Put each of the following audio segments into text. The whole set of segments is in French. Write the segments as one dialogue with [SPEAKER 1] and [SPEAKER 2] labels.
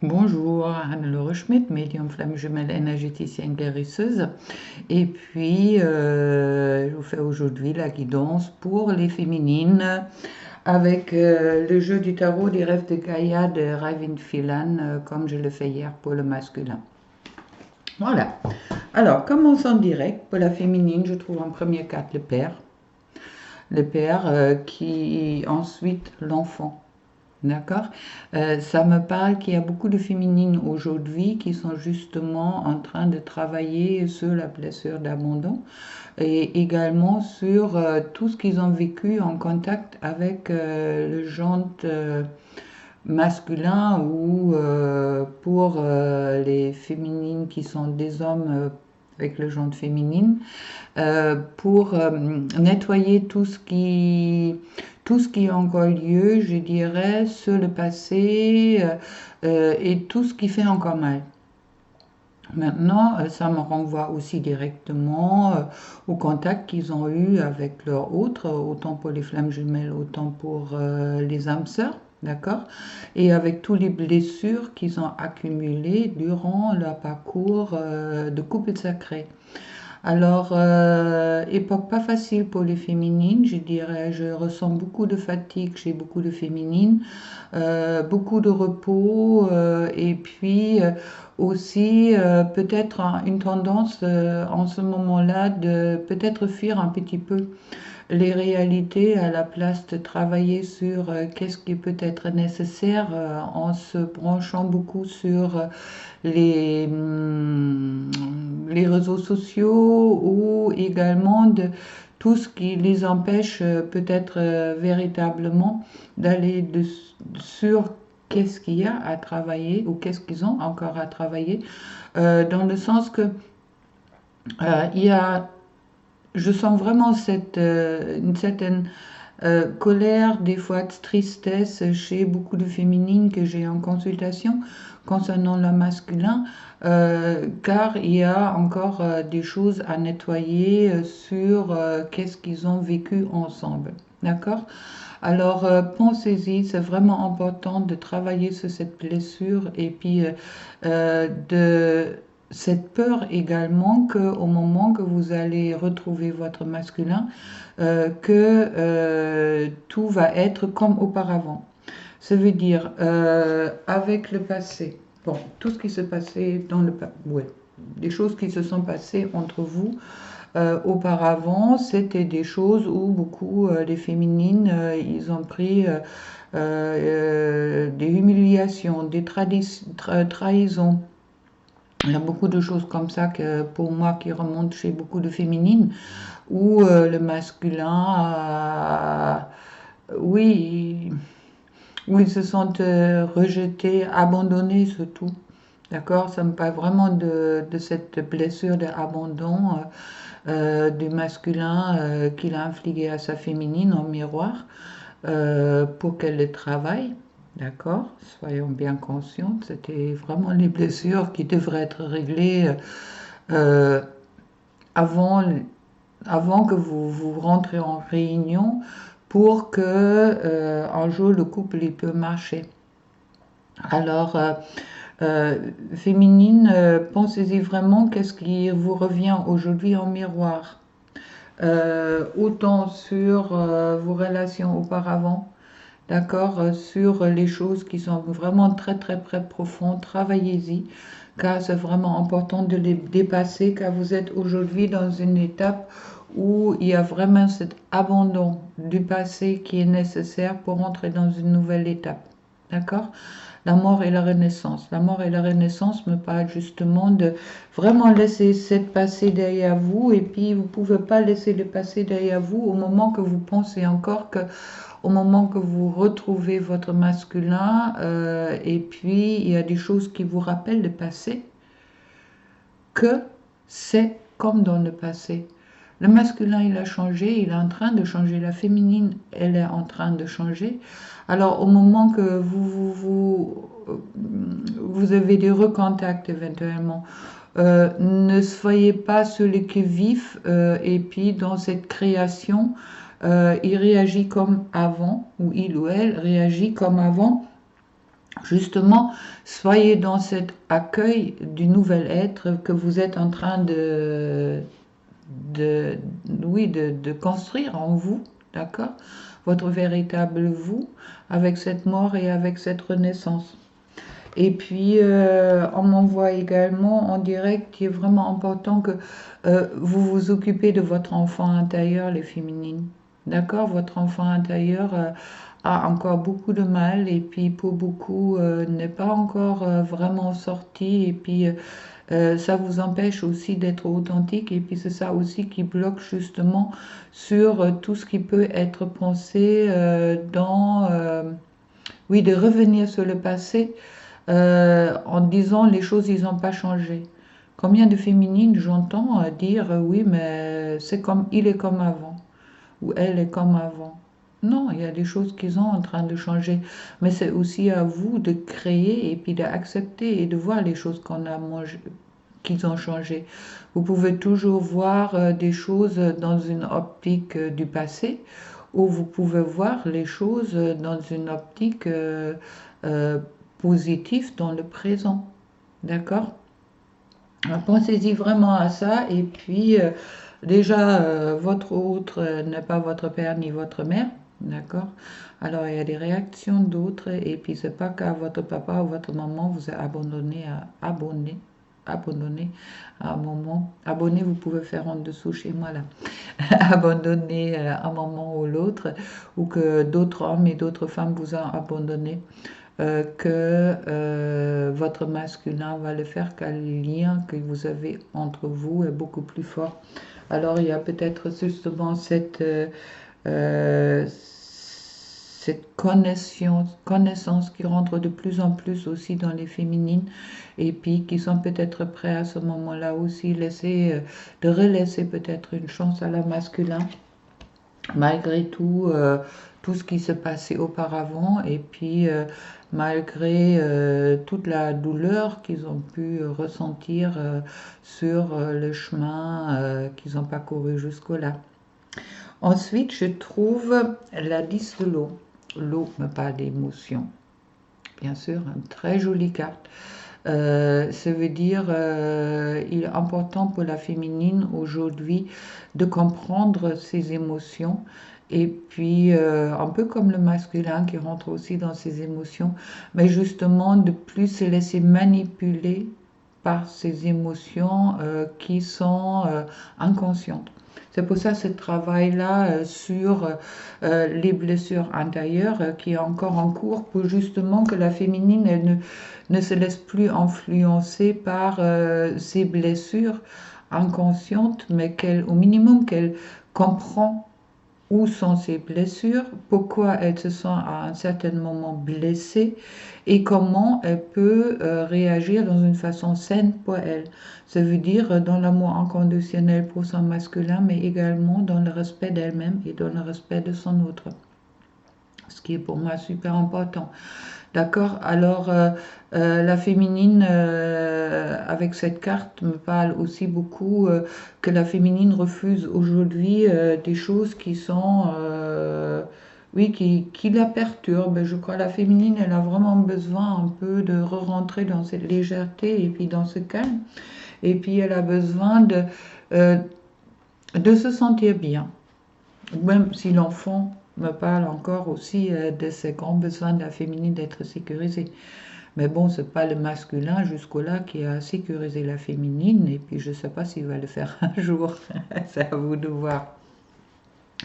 [SPEAKER 1] Bonjour, Anne-Laure Schmidt, médium flamme jumelle énergéticienne guérisseuse. Et puis, je vous fais aujourd'hui la guidance pour les féminines avec le jeu du tarot des rêves de Gaïa de Ravin Filan, comme je le fais hier pour le masculin. Voilà. Alors, commençons direct. Pour la féminine, je trouve en premier cadre le père. Le père qui ensuite l'enfant. D'accord. Ça me parle qu'il y a beaucoup de féminines aujourd'hui qui sont justement en train de travailler sur la blessure d'abandon et également sur tout ce qu'ils ont vécu en contact avec le genre masculin ou pour les féminines qui sont des hommes avec le genre féminine, pour nettoyer tout ce qui a encore lieu, je dirais, sur le passé et tout ce qui fait encore mal. Maintenant, ça me renvoie aussi directement au contact qu'ils ont eu avec leur autre, autant pour les flammes jumelles, autant pour les âmes sœurs, d'accord? Et avec toutes les blessures qu'ils ont accumulées durant leur parcours de couple sacré. Alors, époque pas facile pour les féminines, je dirais. Je ressens beaucoup de fatigue chez beaucoup de féminines, beaucoup de repos, et puis aussi peut-être une tendance en ce moment-là de peut-être fuir un petit peu les réalités à la place de travailler sur qu'est-ce qui peut être nécessaire en se branchant beaucoup sur les, hum, les réseaux sociaux ou également de tout ce qui les empêche peut-être véritablement d'aller sur qu'est-ce qu'il y a à travailler ou qu'est-ce qu'ils ont encore à travailler, dans le sens que il y a, je sens vraiment une certaine colère, des fois tristesse chez beaucoup de féminines que j'ai en consultation concernant le masculin, car il y a encore des choses à nettoyer sur qu'est-ce qu'ils ont vécu ensemble. D'accord? Alors, pensez-y, c'est vraiment important de travailler sur cette blessure et puis de cette peur également qu'au moment que vous allez retrouver votre masculin, que tout va être comme auparavant. Ça veut dire, avec le passé, bon, tout ce qui s'est passé dans le passé, ouais, des choses qui se sont passées entre vous auparavant, c'était des choses où beaucoup les féminines, ils ont pris des humiliations, des trahisons. Il y a beaucoup de choses comme ça que pour moi qui remontent chez beaucoup de féminines où le masculin, oui, où ils se sentent rejetés, abandonnés surtout. D'accord? Ça me parle vraiment de cette blessure d'abandon du masculin qu'il a infligé à sa féminine en miroir pour qu'elle le travaille. D'accord? Soyons bien conscients, c'était vraiment les blessures qui devraient être réglées euh, avant, avant que vous rentrez en réunion pour que un jour le couple il peut marcher. Alors, féminine, pensez-y vraiment qu'est-ce qui vous revient aujourd'hui en miroir. Autant sur vos relations auparavant, d'accord, sur les choses qui sont vraiment très très très profondes, travaillez-y, car c'est vraiment important de les dépasser, car vous êtes aujourd'hui dans une étape où il y a vraiment cet abandon du passé qui est nécessaire pour entrer dans une nouvelle étape. D'accord? La mort et la renaissance. La mort et la renaissance me parlent justement de vraiment laisser cette passé derrière vous et puis vous ne pouvez pas laisser le passé derrière vous au moment que vous pensez encore que au moment que vous retrouvez votre masculin et puis il y a des choses qui vous rappellent le passé que c'est comme dans le passé. Le masculin, il a changé, il est en train de changer. La féminine, elle est en train de changer. Alors, au moment que vous avez des recontacts éventuellement, ne soyez pas celui qui vif et puis dans cette création, il réagit comme avant, ou il ou elle réagit comme avant Justement, soyez dans cet accueil du nouvel être que vous êtes en train de, oui, de construire en vous, d'accord? Votre véritable vous, avec cette mort et avec cette renaissance. Et puis, on m'envoie également en direct qu'il est vraiment important que vous vous occupez de votre enfant intérieur, les féminines. D'accord? Votre enfant intérieur a encore beaucoup de mal et puis pour beaucoup n'est pas encore vraiment sorti et puis ça vous empêche aussi d'être authentique et puis c'est ça aussi qui bloque justement sur tout ce qui peut être pensé oui, de revenir sur le passé en disant les choses, ils n'ont pas changé. Combien de féminines j'entends dire oui, mais c'est comme il est comme avant ou elle est comme avant. Non, il y a des choses qui sont en train de changer, mais c'est aussi à vous de créer et puis d'accepter et de voir les choses qu'on a mangé, qu'ils ont changé. Vous pouvez toujours voir des choses dans une optique du passé ou vous pouvez voir les choses dans une optique euh, positive dans le présent. D'accord? Pensez-y vraiment à ça et puis déjà votre autre n'est pas votre père ni votre mère. D'accord? Alors il y a des réactions d'autres et puis c'est pas qu'à votre papa ou votre maman vous a abandonné à un moment. Abonner, vous pouvez faire en dessous chez moi là. Abandonné à un moment ou l'autre, ou que d'autres hommes et d'autres femmes vous ont abandonné, que votre masculin va le faire, car le lien que vous avez entre vous est beaucoup plus fort. Alors il y a peut-être justement cette connaissance qui rentre de plus en plus aussi dans les féminines et puis qui sont peut-être prêts à ce moment-là aussi de relaisser peut-être une chance à la masculin malgré tout, tout ce qui se passait auparavant et puis malgré toute la douleur qu'ils ont pu ressentir sur le chemin qu'ils ont parcouru jusque-là. Ensuite, je trouve la 10 de l'eau. L'eau me parle d'émotion. Bien sûr, une très jolie carte. Ça veut dire il est important pour la féminine aujourd'hui de comprendre ses émotions et puis un peu comme le masculin qui rentre aussi dans ses émotions, mais justement de plus se laisser manipuler par ces émotions qui sont inconscientes. C'est pour ça ce travail-là sur les blessures intérieures qui est encore en cours pour justement que la féminine elle ne se laisse plus influencer par ces blessures inconscientes, mais au minimum qu'elle comprend où sont ses blessures, pourquoi elle se sent à un certain moment blessée et comment elle peut réagir dans une façon saine pour elle. Ça veut dire dans l'amour inconditionnel pour son masculin, mais également dans le respect d'elle-même et dans le respect de son autre. Ce qui est pour moi super important. D'accord? Alors, la féminine, avec cette carte, me parle aussi beaucoup que la féminine refuse aujourd'hui des choses qui sont, oui, qui la perturbent. Je crois que la féminine, elle a vraiment besoin un peu de re-rentrer dans cette légèreté et puis dans ce calme. Et puis, elle a besoin de se sentir bien. Même si l'enfant me parle encore aussi de ses grands besoins de la féminine d'être sécurisée. Mais bon, c'est pas le masculin jusque-là qui a sécurisé la féminine, et puis je ne sais pas s'il va le faire un jour. C'est à vous de voir.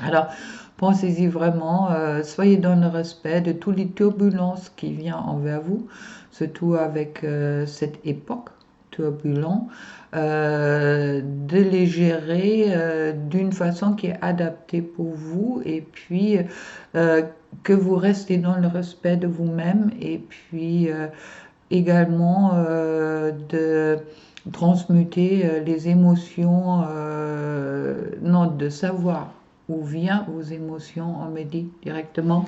[SPEAKER 1] Alors, pensez-y vraiment, soyez dans le respect de toutes les turbulences qui viennent envers vous, surtout avec cette époque turbulente, de les gérer d'une façon qui est adaptée pour vous et puis que vous restez dans le respect de vous-même et puis également de transmuter les émotions, non, de savoir où viennent vos émotions, on me dit directement.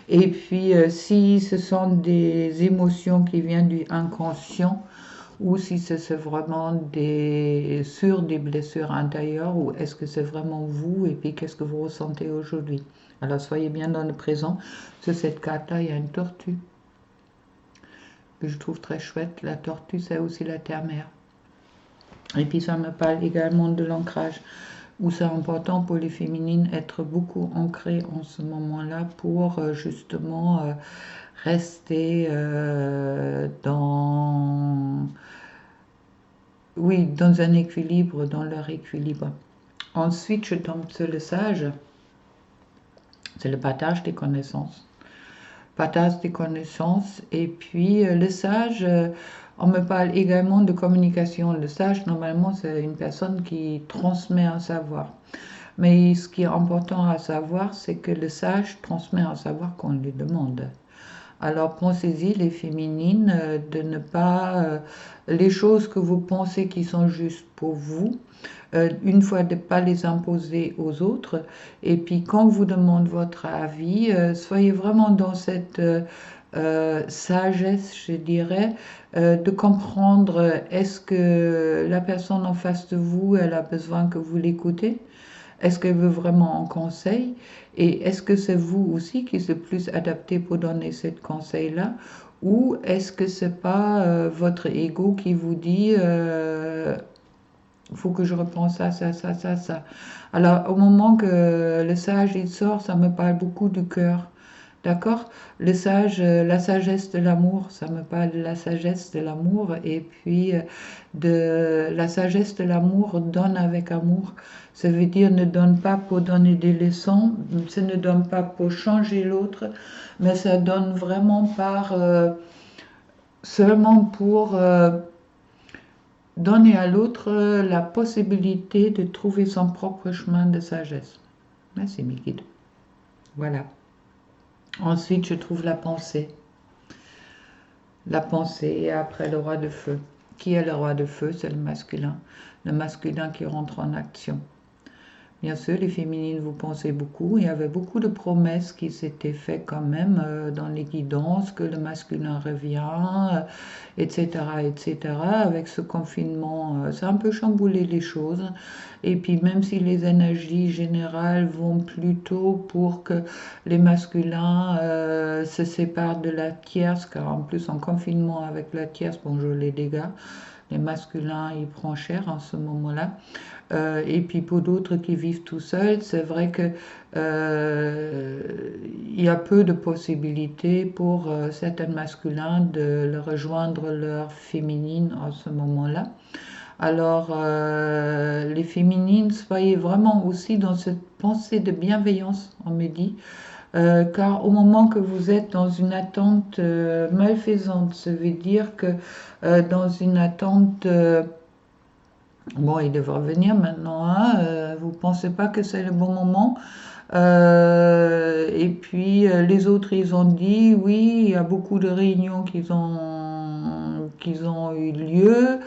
[SPEAKER 1] Et puis, si ce sont des émotions qui viennent du inconscient, ou si c'est vraiment sur des blessures intérieures, ou est-ce que c'est vraiment vous, et puis qu'est-ce que vous ressentez aujourd'hui. Alors, soyez bien dans le présent. Sur cette carte-là, il y a une tortue. que je trouve très chouette. La tortue, c'est aussi la terre-mère. Et puis ça me parle également de l'ancrage, où c'est important pour les féminines être beaucoup ancrées en ce moment-là pour justement rester oui, dans un équilibre, dans leur équilibre. Ensuite, je tombe sur le sage, c'est le partage des connaissances. Partage des connaissances, et puis le sage, on me parle également de communication. Le sage, normalement, c'est une personne qui transmet un savoir. Mais ce qui est important à savoir, c'est que le sage transmet un savoir qu'on lui demande. Alors pensez-y, les féminines, de ne pas... les choses que vous pensez qui sont justes pour vous, une fois de ne pas les imposer aux autres. Et puis quand on vous demande votre avis, soyez vraiment dans cette sagesse, je dirais, de comprendre est-ce que la personne en face de vous, elle a besoin que vous l'écoutez? Est-ce qu'elle veut vraiment un conseil? Et est-ce que c'est vous aussi qui êtes plus adapté pour donner ce conseil-là? Ou est-ce que c'est pas votre ego qui vous dit il faut que je reprends ça, ça, ça, ça, ça. Alors, au moment que le sage il sort, ça me parle beaucoup du cœur. D'accord? Le sage, la sagesse de l'amour, ça me parle de la sagesse de l'amour. Et puis, de la sagesse de l'amour, donne avec amour. Ça veut dire ne donne pas pour donner des leçons, ça ne donne pas pour changer l'autre, mais ça donne vraiment par seulement pour donner à l'autre la possibilité de trouver son propre chemin de sagesse. Merci mes guides. Voilà. Ensuite, je trouve la pensée. La pensée, et après le roi de feu. Qui est le roi de feu? C'est le masculin. Le masculin qui rentre en action. Bien sûr, les féminines, vous pensez beaucoup. Il y avait beaucoup de promesses qui s'étaient faites quand même dans les guidances, que le masculin revient, etc., etc. Avec ce confinement, ça a un peu chamboulé les choses. Et puis même si les énergies générales vont plutôt pour que les masculins se séparent de la tierce, car en plus en confinement avec la tierce, bonjour les dégâts, les masculins, ils prennent cher en ce moment-là. Et puis pour d'autres qui vivent tout seuls, c'est vrai que il y a peu de possibilités pour certains masculins de rejoindre leur féminine en ce moment-là. Alors les féminines, soyez vraiment aussi dans cette pensée de bienveillance, on me dit. Car au moment que vous êtes dans une attente malfaisante, ça veut dire que dans une attente... bon, il devrait venir maintenant, hein, vous ne pensez pas que c'est le bon moment? Et puis les autres, ils ont dit, oui, il y a beaucoup de réunions qui ont eu lieu.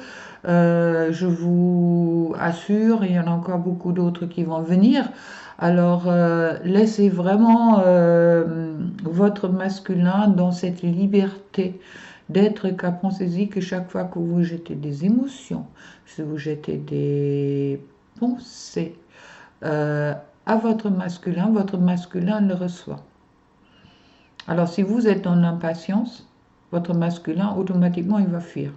[SPEAKER 1] Je vous assure, il y en a encore beaucoup d'autres qui vont venir. Alors, laissez vraiment votre masculin dans cette liberté d'être qu'à pensez-y que chaque fois que vous jetez des émotions, si vous jetez des pensées à votre masculin le reçoit. Alors, si vous êtes dans l'impatience, votre masculin, automatiquement, il va fuir.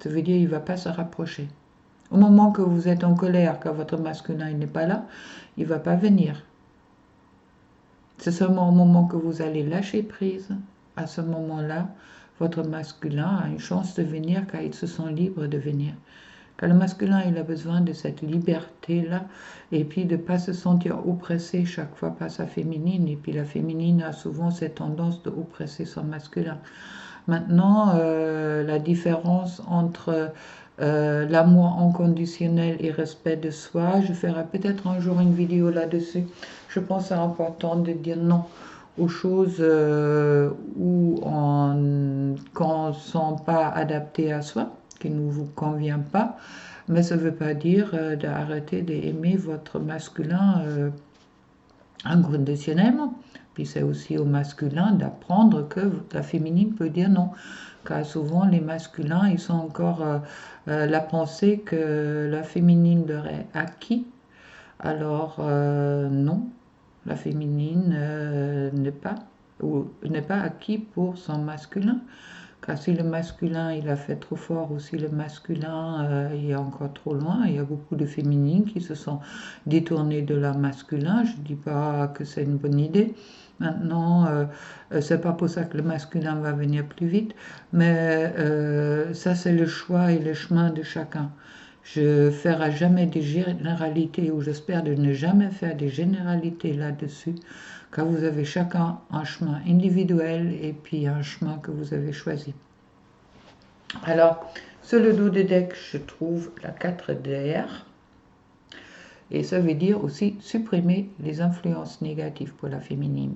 [SPEAKER 1] Ça veut dire qu'il ne va pas se rapprocher. Au moment que vous êtes en colère, car votre masculin n'est pas là, il ne va pas venir. C'est seulement au moment que vous allez lâcher prise, à ce moment-là, votre masculin a une chance de venir car il se sent libre de venir. Car le masculin, il a besoin de cette liberté-là et puis de ne pas se sentir oppressé chaque fois par sa féminine. Et puis la féminine a souvent cette tendance de oppresser son masculin. Maintenant, la différence entre l'amour inconditionnel et respect de soi, je ferai peut-être un jour une vidéo là-dessus. Je pense que c'est important de dire non aux choses où quand ne sont pas adaptées à soi, qui ne vous convient pas, mais ça ne veut pas dire d'arrêter d'aimer votre masculin inconditionnellement. Puis c'est aussi au masculin d'apprendre que la féminine peut dire non. Car souvent les masculins, ils sont encore la pensée que la féminine leur est acquis. Alors non, la féminine n'est pas acquis pour son masculin. Car si le masculin, il a fait trop fort, ou si le masculin, il est encore trop loin, il y a beaucoup de féminines qui se sont détournées de leur masculin. Je ne dis pas que c'est une bonne idée. Maintenant, c'est pas pour ça que le masculin va venir plus vite, mais ça, c'est le choix et le chemin de chacun. Je ne ferai jamais des généralités, ou j'espère de ne jamais faire des généralités là-dessus, car vous avez chacun un chemin individuel et puis un chemin que vous avez choisi. Alors, sur le dos de deck, je trouve la 4 DR, et ça veut dire aussi supprimer les influences négatives pour la féminine.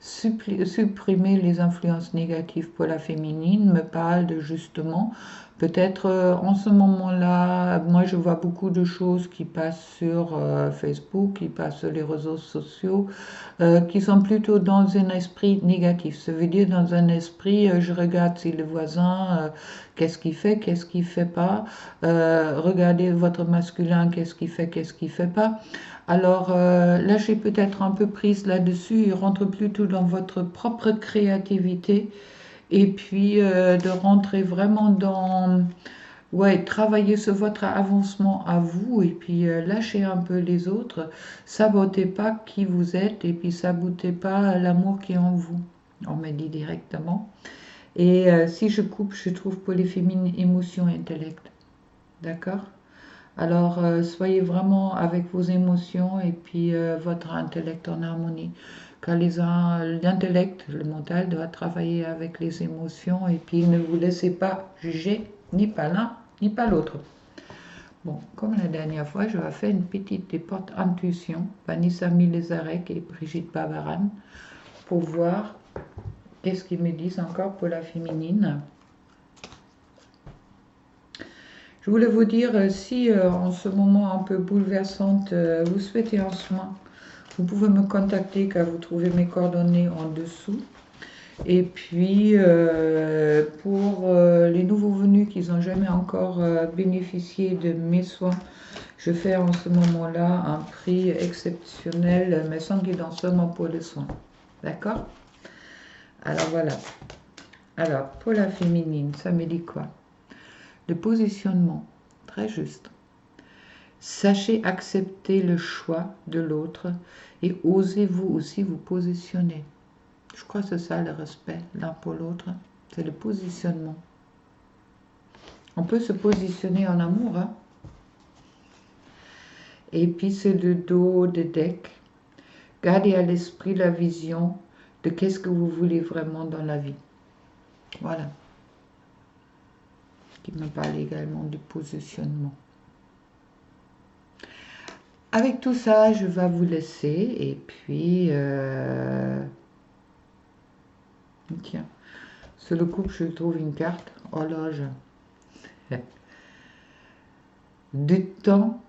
[SPEAKER 1] Supprimer les influences négatives pour la féminine me parle de justement, peut-être en ce moment-là, moi je vois beaucoup de choses qui passent sur Facebook, qui passent sur les réseaux sociaux, qui sont plutôt dans un esprit négatif. Ça veut dire dans un esprit, je regarde si le voisin, qu'est-ce qu'il fait pas, regardez votre masculin, qu'est-ce qu'il fait pas. Alors, lâchez peut-être un peu prise là-dessus et rentre plutôt dans votre propre créativité et puis de rentrer vraiment dans, ouais, travailler sur votre avancement à vous et puis lâchez un peu les autres. Sabotez pas qui vous êtes et puis sabotez pas l'amour qui est en vous. On me dit directement. Et si je coupe, je trouve pour les féminines émotion, intellect. D'accord? Alors, soyez vraiment avec vos émotions et puis votre intellect en harmonie. Car l'intellect, le mental, doit travailler avec les émotions et puis ne vous laissez pas juger ni pas l'un ni pas l'autre. Bon, comme la dernière fois, je vais faire une petite déporte intuition, Vanessa Milezarek et Brigitte Bavaran, pour voir qu'est-ce qu'ils me disent encore pour la féminine. Je voulais vous dire, si en ce moment un peu bouleversante, vous souhaitez un soin, vous pouvez me contacter car vous trouvez mes coordonnées en dessous. Et puis, pour les nouveaux venus qui n'ont jamais encore bénéficié de mes soins, je fais en ce moment-là un prix exceptionnel, mais sans guidance seulement pour les soins. D'accord? Alors voilà. Alors, pour la féminine, ça me dit quoi? Le positionnement, très juste. Sachez accepter le choix de l'autre et osez-vous aussi vous positionner. Je crois que c'est ça le respect l'un pour l'autre, c'est le positionnement. On peut se positionner en amour, hein? Et puis c'est le dos de deck. Gardez à l'esprit la vision de qu'est-ce que vous voulez vraiment dans la vie. Voilà. Qui me parle également du positionnement. Avec tout ça, je vais vous laisser et puis tiens, sur le couple, je trouve une carte horloge. Du temps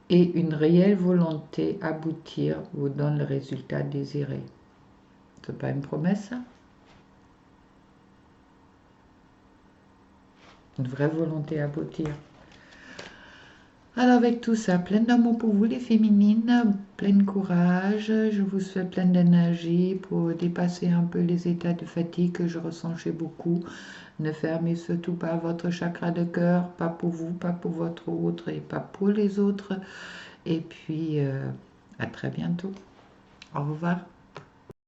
[SPEAKER 1] et une réelle volonté aboutir vous donne le résultat désiré. C'est pas une promesse, ça? Une vraie volonté aboutir. Alors avec tout ça, plein d'amour pour vous les féminines, plein de courage, je vous souhaite plein d'énergie pour dépasser un peu les états de fatigue que je ressens chez beaucoup. Ne fermez surtout pas votre chakra de cœur, pas pour vous, pas pour votre autre et pas pour les autres. Et puis à très bientôt. Au revoir.